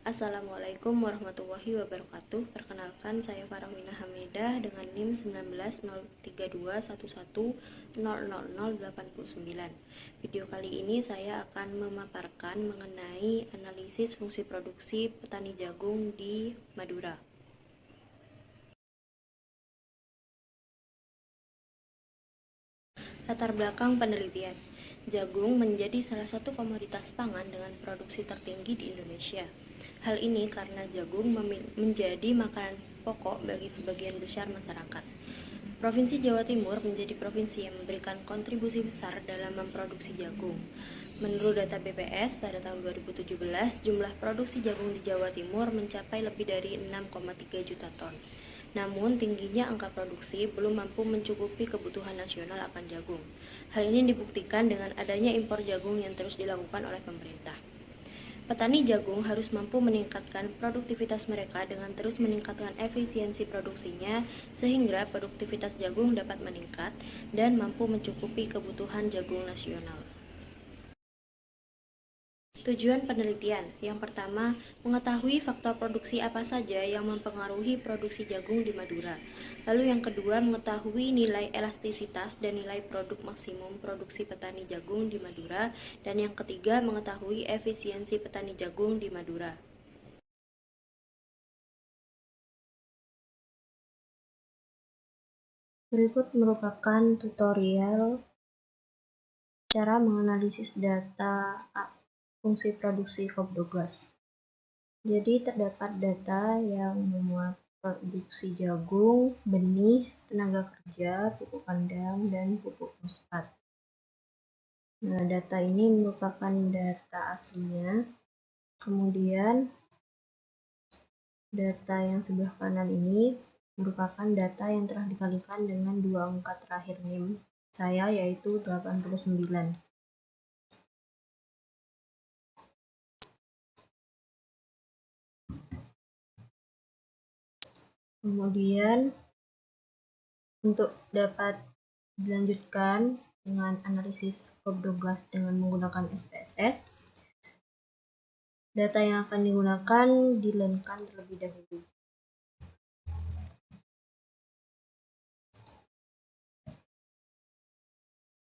Assalamualaikum warahmatullahi wabarakatuh. Perkenalkan, saya Farahwina Hamidah dengan NIM 190321100089. Video kali ini saya akan memaparkan mengenai analisis fungsi produksi petani jagung di Madura. Latar belakang penelitian. Jagung menjadi salah satu komoditas pangan dengan produksi tertinggi di Indonesia. Hal ini karena jagung menjadi makanan pokok bagi sebagian besar masyarakat. Provinsi Jawa Timur menjadi provinsi yang memberikan kontribusi besar dalam memproduksi jagung. Menurut data BPS, pada tahun 2017, jumlah produksi jagung di Jawa Timur mencapai lebih dari 6,3 juta ton. Namun, tingginya angka produksi belum mampu mencukupi kebutuhan nasional akan jagung. Hal ini dibuktikan dengan adanya impor jagung yang terus dilakukan oleh pemerintah. Petani jagung harus mampu meningkatkan produktivitas mereka dengan terus meningkatkan efisiensi produksinya sehingga produktivitas jagung dapat meningkat dan mampu mencukupi kebutuhan jagung nasional. Tujuan penelitian. Yang pertama, mengetahui faktor produksi apa saja yang mempengaruhi produksi jagung di Madura. Lalu yang kedua, mengetahui nilai elastisitas dan nilai produk maksimum produksi petani jagung di Madura. Dan yang ketiga, mengetahui efisiensi petani jagung di Madura. Berikut merupakan tutorial cara menganalisis data fungsi produksi COP12. Jadi terdapat data yang memuat produksi jagung, benih, tenaga kerja, pupuk kandang, dan pupuk fosfat. Nah, data ini merupakan data aslinya. Kemudian data yang sebelah kanan ini merupakan data yang telah dikalikan dengan dua angka terakhir NIM saya, yaitu 89. Kemudian untuk dapat dilanjutkan dengan analisis COP12 dengan menggunakan SPSS, data yang akan digunakan dilenkan terlebih dahulu.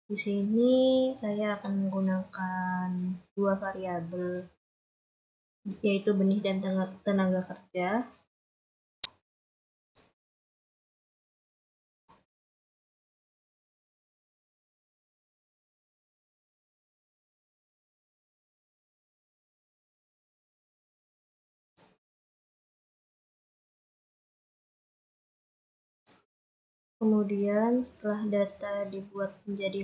Di sini saya akan menggunakan dua variabel, yaitu benih dan tenaga kerja. Kemudian setelah data dibuat menjadi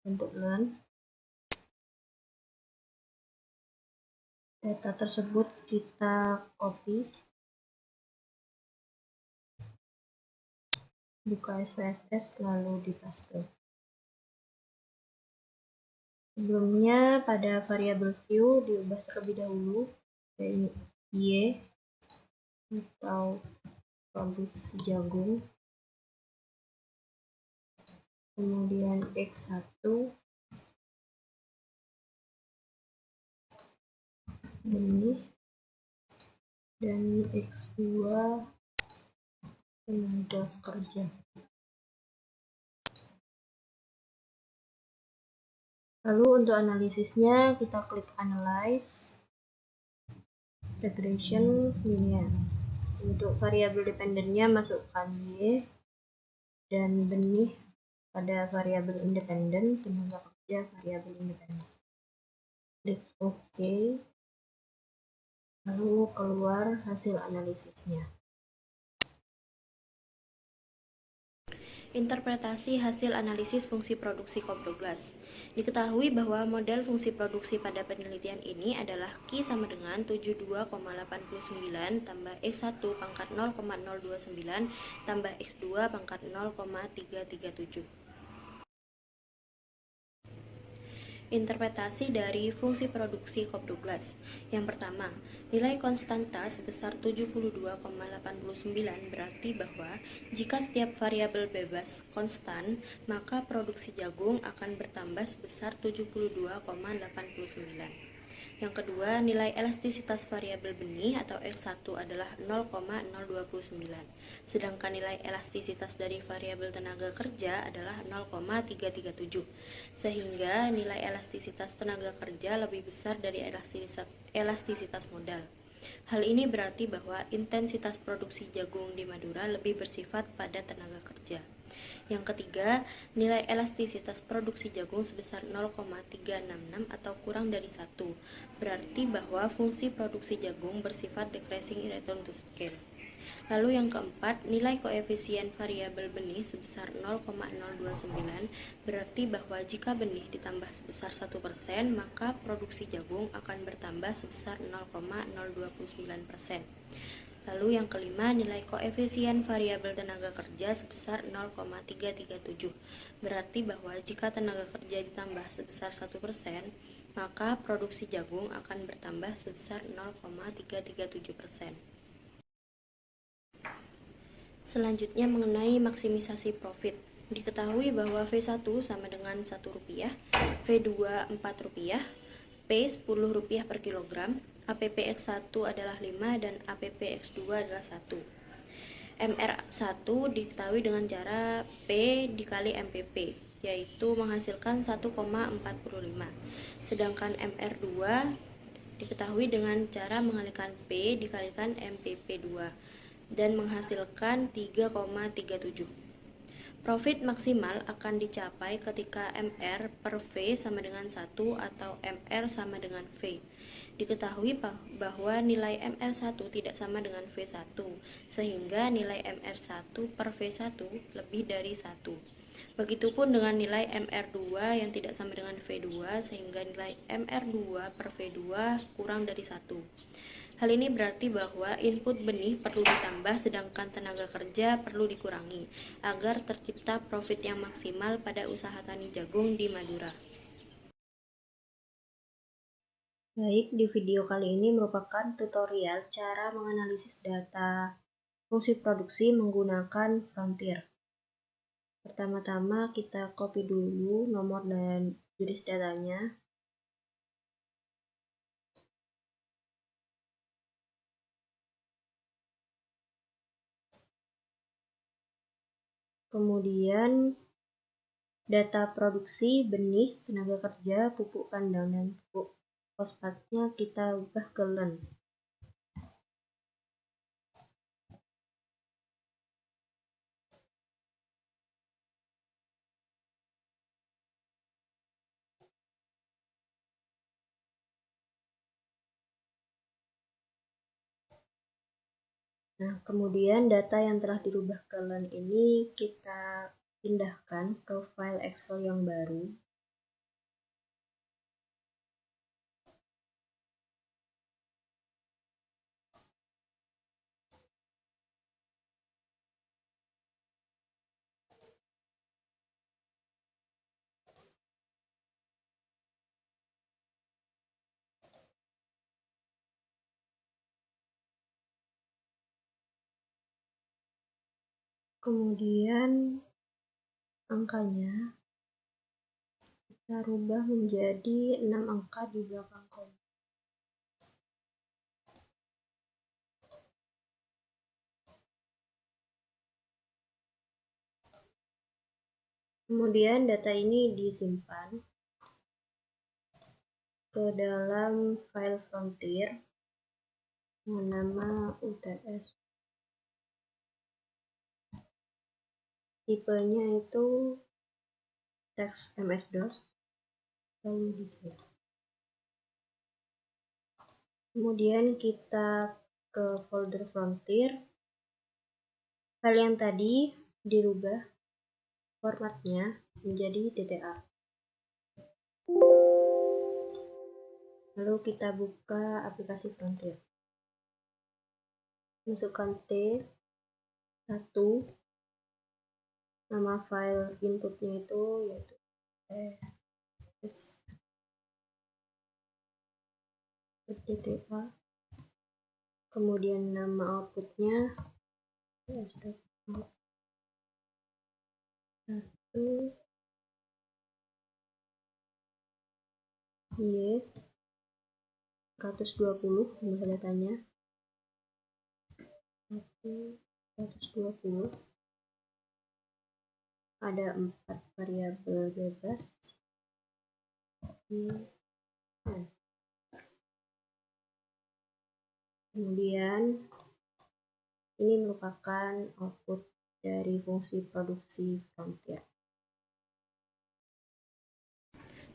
bentuk learn, data tersebut kita copy, buka SPSS lalu dipaste. Sebelumnya pada variabel view diubah terlebih dahulu dari Y atau produksi jagung, kemudian X1 benih dan X2 tenaga kerja. Lalu untuk analisisnya kita klik analyze regression linear. Untuk variabel dependennya masukkan Y dan benih pada variabel independen, tenaga kerja variabel independen. Klik OK. Lalu keluar hasil analisisnya. Interpretasi hasil analisis fungsi produksi COP12. Diketahui bahwa model fungsi produksi pada penelitian ini adalah Q sama dengan 72,89 tambah X1 pangkat 0,029 tambah X2 pangkat 0,337. Interpretasi dari fungsi produksi COP12. Yang pertama, nilai konstanta sebesar 72,89 berarti bahwa jika setiap variabel bebas konstan, maka produksi jagung akan bertambah sebesar 72,89. Yang kedua, nilai elastisitas variabel benih atau X1 adalah 0,029, sedangkan nilai elastisitas dari variabel tenaga kerja adalah 0,337, sehingga nilai elastisitas tenaga kerja lebih besar dari elastisitas modal. Hal ini berarti bahwa intensitas produksi jagung di Madura lebih bersifat pada tenaga kerja. Yang ketiga, nilai elastisitas produksi jagung sebesar 0,366 atau kurang dari 1, berarti bahwa fungsi produksi jagung bersifat decreasing in return to scale. Lalu yang keempat, nilai koefisien variabel benih sebesar 0,029 berarti bahwa jika benih ditambah sebesar 1%, maka produksi jagung akan bertambah sebesar 0,029%. Lalu yang kelima, nilai koefisien variabel tenaga kerja sebesar 0,337. Berarti bahwa jika tenaga kerja ditambah sebesar 1%, maka produksi jagung akan bertambah sebesar 0,337%. Selanjutnya mengenai maksimisasi profit. Diketahui bahwa V1 sama dengan Rp1, V2 Rp4, P Rp10 per kilogram, APPX1 adalah 5 dan APPX2 adalah 1. MR1 diketahui dengan cara P dikali MPP, yaitu menghasilkan 1,45. Sedangkan MR2 diketahui dengan cara mengalikan P dikalikan MPP2 dan menghasilkan 3,37. Profit maksimal akan dicapai ketika MR per V sama dengan 1 atau MR sama dengan V. Diketahui bahwa nilai MR1 tidak sama dengan V1, sehingga nilai MR1 per V1 lebih dari 1. Begitupun dengan nilai MR2 yang tidak sama dengan V2, sehingga nilai MR2 per V2 kurang dari 1. Hal ini berarti bahwa input benih perlu ditambah sedangkan tenaga kerja perlu dikurangi agar tercipta profit yang maksimal pada usaha tani jagung di Madura. Baik, di video kali ini merupakan tutorial cara menganalisis data fungsi produksi menggunakan Frontier. Pertama-tama kita copy dulu nomor dan jenis datanya. Kemudian data produksi benih, tenaga kerja, pupuk kandang, dan pupuk fosfatnya kita ubah ke LEN. Nah, kemudian data yang telah dirubah ke LEN ini kita pindahkan ke file Excel yang baru. Kemudian angkanya kita rubah menjadi 6 angka di belakang koma. Kemudian data ini disimpan ke dalam file Frontier dengan nama UTS. Tipenya itu teks MS-DOS, lalu di save. Kemudian kita ke folder Frontier. File yang tadi dirubah formatnya menjadi DTA. Lalu kita buka aplikasi Frontier. Masukkan T1, nama file inputnya itu yaitu DTA. Kemudian nama outputnya Y 120 jumlah datanya. 120. Ada 4 variabel bebas. Kemudian ini merupakan output dari fungsi produksi frontier.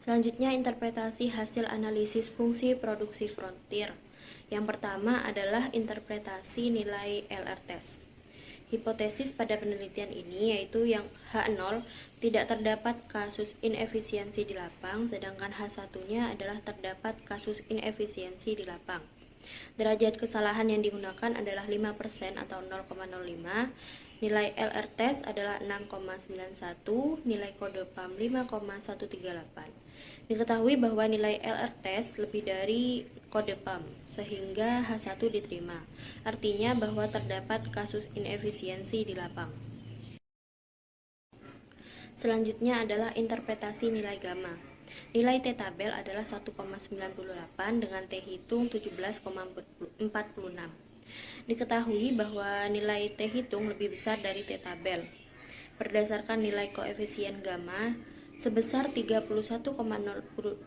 Selanjutnya, interpretasi hasil analisis fungsi produksi frontier. Yang pertama adalah interpretasi nilai LR-test. Hipotesis pada penelitian ini yaitu yang H0 tidak terdapat kasus inefisiensi di lapang, sedangkan H1-nya adalah terdapat kasus inefisiensi di lapang. Derajat kesalahan yang digunakan adalah 5% atau 0,05. Nilai LR test adalah 6,91, nilai kode PAM 5,138. Diketahui bahwa nilai LR test lebih dari kode PAM, sehingga H1 diterima. Artinya bahwa terdapat kasus inefisiensi di lapang. Selanjutnya adalah interpretasi nilai gamma. Nilai T tabel adalah 1,98 dengan T hitung 17,46. Diketahui bahwa nilai T hitung lebih besar dari T tabel. Berdasarkan nilai koefisien gamma sebesar 31,08%,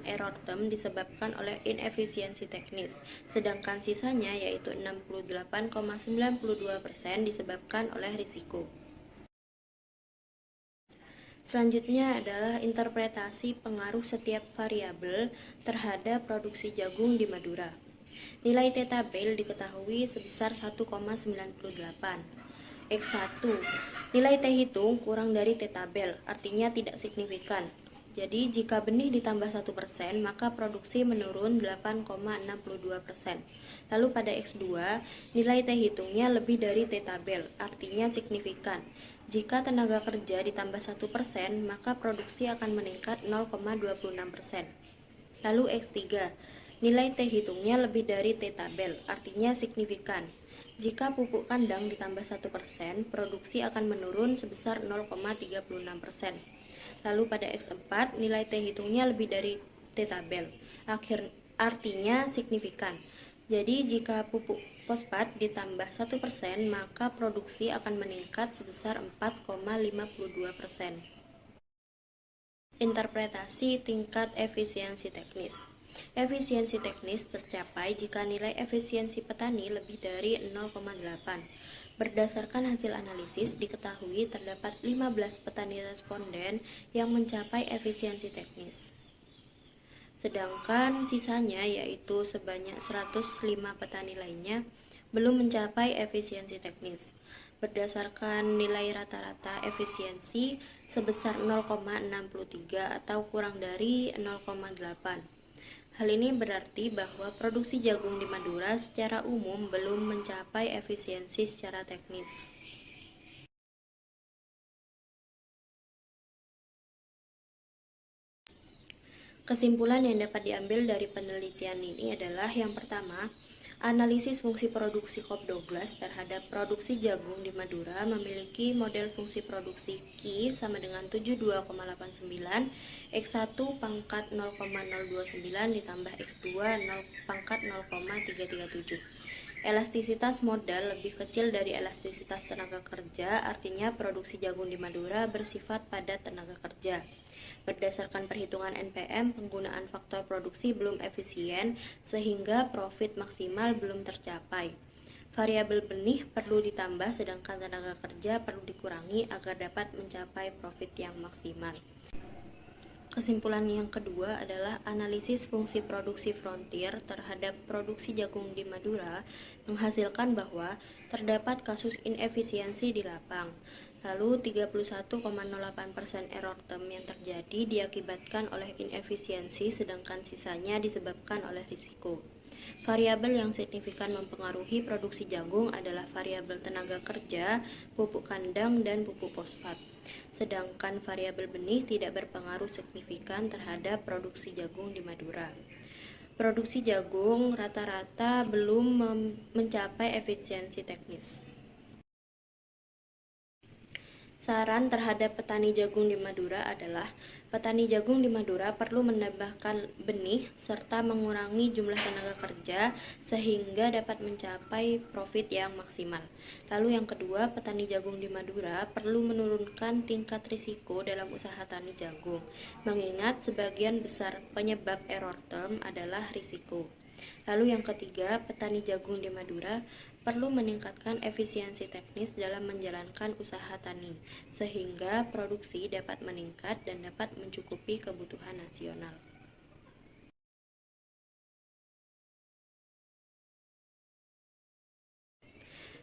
error term disebabkan oleh inefisiensi teknis, sedangkan sisanya yaitu 68,92% disebabkan oleh risiko. Selanjutnya adalah interpretasi pengaruh setiap variabel terhadap produksi jagung di Madura. Nilai T tabel diketahui sebesar 1,98. X1. Nilai T hitung kurang dari T tabel, artinya tidak signifikan. Jadi jika benih ditambah 1%, maka produksi menurun 8,62%. Lalu pada X2, nilai T hitungnya lebih dari T tabel, artinya signifikan. Jika tenaga kerja ditambah 1%, maka produksi akan meningkat 0,26%. Lalu X3, nilai T hitungnya lebih dari T tabel, artinya signifikan. Jika pupuk kandang ditambah 1%, produksi akan menurun sebesar 0,36%. Lalu pada X4, nilai T hitungnya lebih dari T tabel, artinya signifikan. Jadi jika pupuk fosfat ditambah 1%, maka produksi akan meningkat sebesar 4,52%. Interpretasi tingkat efisiensi teknis. Efisiensi teknis tercapai jika nilai efisiensi petani lebih dari 0,8. Berdasarkan hasil analisis, diketahui terdapat 15 petani responden yang mencapai efisiensi teknis. Sedangkan sisanya yaitu sebanyak 105 petani lainnya belum mencapai efisiensi teknis. Berdasarkan nilai rata-rata efisiensi sebesar 0,63 atau kurang dari 0,8. Hal ini berarti bahwa produksi jagung di Madura secara umum belum mencapai efisiensi secara teknis. Kesimpulan yang dapat diambil dari penelitian ini adalah yang pertama, analisis fungsi produksi COP12 terhadap produksi jagung di Madura memiliki model fungsi produksi Q sama dengan 72,89, X1 pangkat 0,029 ditambah X2 pangkat 0,337. Elastisitas modal lebih kecil dari elastisitas tenaga kerja, artinya produksi jagung di Madura bersifat padat tenaga kerja. Berdasarkan perhitungan NPM, penggunaan faktor produksi belum efisien sehingga profit maksimal belum tercapai. Variabel benih perlu ditambah sedangkan tenaga kerja perlu dikurangi agar dapat mencapai profit yang maksimal. Kesimpulan yang kedua adalah analisis fungsi produksi frontier terhadap produksi jagung di Madura menghasilkan bahwa terdapat kasus inefisiensi di lapang. Lalu 31,08% error term yang terjadi diakibatkan oleh inefisiensi sedangkan sisanya disebabkan oleh risiko. Variabel yang signifikan mempengaruhi produksi jagung adalah variabel tenaga kerja, pupuk kandang, dan pupuk fosfat. Sedangkan variabel benih tidak berpengaruh signifikan terhadap produksi jagung di Madura. Produksi jagung rata-rata belum mencapai efisiensi teknis. Saran terhadap petani jagung di Madura adalah Petani jagung di Madura perlu menambahkan benih serta mengurangi jumlah tenaga kerja sehingga dapat mencapai profit yang maksimal. Lalu yang kedua, petani jagung di Madura perlu menurunkan tingkat risiko dalam usaha tani jagung, mengingat sebagian besar penyebab error term adalah risiko. Lalu yang ketiga, petani jagung di Madura perlu meningkatkan efisiensi teknis dalam menjalankan usaha tani, sehingga produksi dapat meningkat dan dapat mencukupi kebutuhan nasional.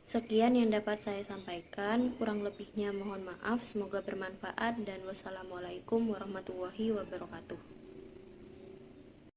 Sekian yang dapat saya sampaikan, kurang lebihnya mohon maaf, semoga bermanfaat dan wassalamualaikum warahmatullahi wabarakatuh.